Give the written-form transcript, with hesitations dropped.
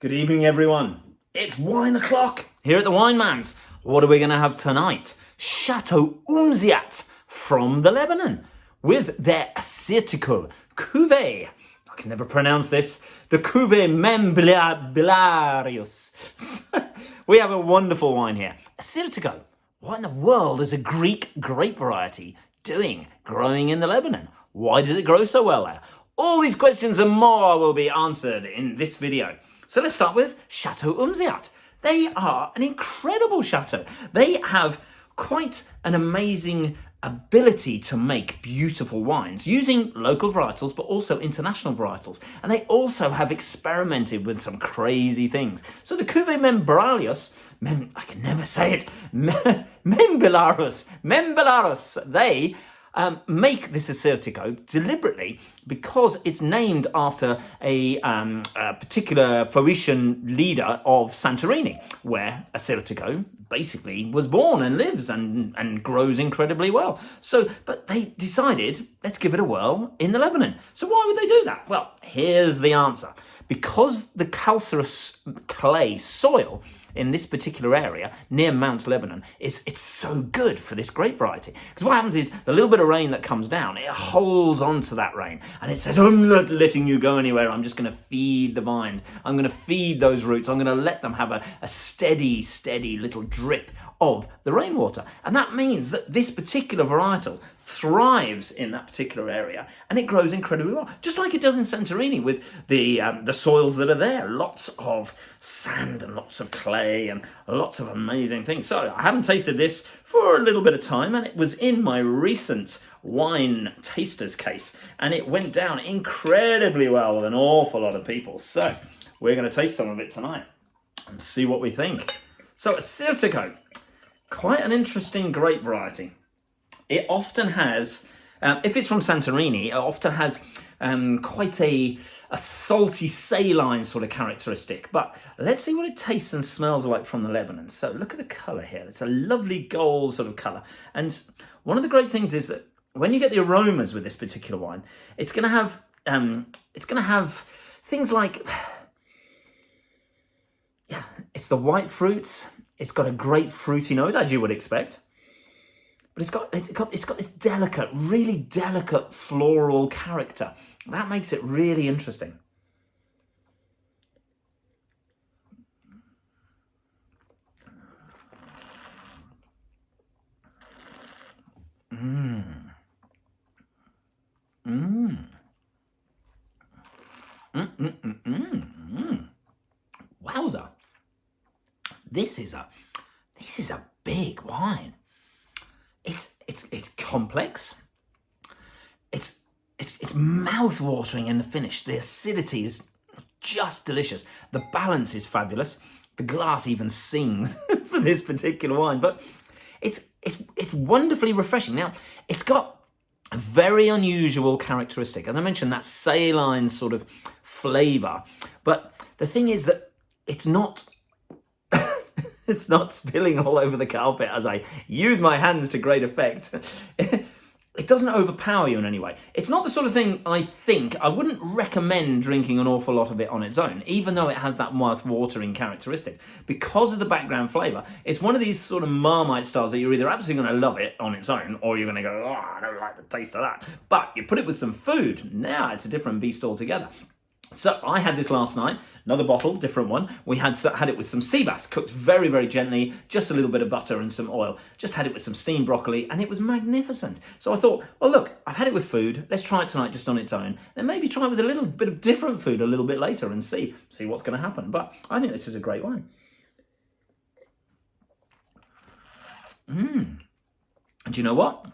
Good evening, everyone. It's wine o'clock here at the Wine Man's. What are we going to have tonight? Chateau Oumsiyat from the Lebanon with their Assyrtiko cuvée. I can never pronounce this. The cuvée Memblarius. We have a wonderful wine here. Assyrtiko. What in the world is a Greek grape variety doing, growing in the Lebanon? Why does it grow so well there? All these questions and more will be answered in this video. So let's start with Chateau Oumsiyat. They are an incredible chateau. They have quite an amazing ability to make beautiful wines using local varietals but also international varietals. And they also have experimented with some crazy things. So the Cuvée Membralius, I can never say it, Membelarus, they make this Assyrtiko deliberately because it's named after a particular Phoenician leader of Santorini, where Assyrtiko basically was born and lives and grows incredibly well. So, but they decided, let's give it a whirl in the Lebanon. So why would they do that? Well, here's the answer. Because the calcareous clay soil in this particular area near Mount Lebanon it's so good for this grape variety. Because what happens is the little bit of rain that comes down, it holds on to that rain and it says, I'm not letting you go anywhere. I'm just going to feed the vines. I'm going to feed those roots. I'm going to let them have a steady little drip of the rainwater. And that means that this particular varietal thrives in that particular area and it grows incredibly well, just like it does in Santorini with the soils that are there. Lots of sand and lots of clay and lots of amazing things. So I haven't tasted this for a little bit of time and it was in my recent wine tasters case and it went down incredibly well with an awful lot of people. So we're going to taste some of it tonight and see what we think. So Assyrtiko, quite an interesting grape variety. It often has, if it's from Santorini, it often has quite a salty, saline sort of characteristic. But let's see what it tastes and smells like from the Lebanon. So look at the colour here. It's a lovely gold sort of colour. And one of the great things is that when you get the aromas with this particular wine, it's going to have things like, yeah, it's the white fruits. It's got a great fruity nose, as you would expect. But it's got this delicate, really delicate floral character. That makes it really interesting. Wowza. This is a big wine. It's complex. It's mouth-watering in the finish. The acidity is just delicious. The balance is fabulous. The glass even sings for this particular wine, but it's wonderfully refreshing. Now, it's got a very unusual characteristic. As I mentioned, that saline sort of flavour. But the thing is that it's not spilling all over the carpet as I use my hands to great effect. It doesn't overpower you in any way. It's not the sort of thing I wouldn't recommend drinking an awful lot of it on its own, even though it has that mouth-watering characteristic. Because of the background flavour, it's one of these sort of Marmite styles that you're either absolutely going to love it on its own, or you're going to go, oh, I don't like the taste of that. But you put it with some food, now it's a different beast altogether. So I had this last night, another bottle, different one. We had it with some sea bass, cooked very, very gently, just a little bit of butter and some oil. Just had it with some steamed broccoli, and it was magnificent. So I thought, well, look, I've had it with food. Let's try it tonight just on its own. Then maybe try it with a little bit of different food a little bit later and see what's going to happen. But I think this is a great wine. And you know what?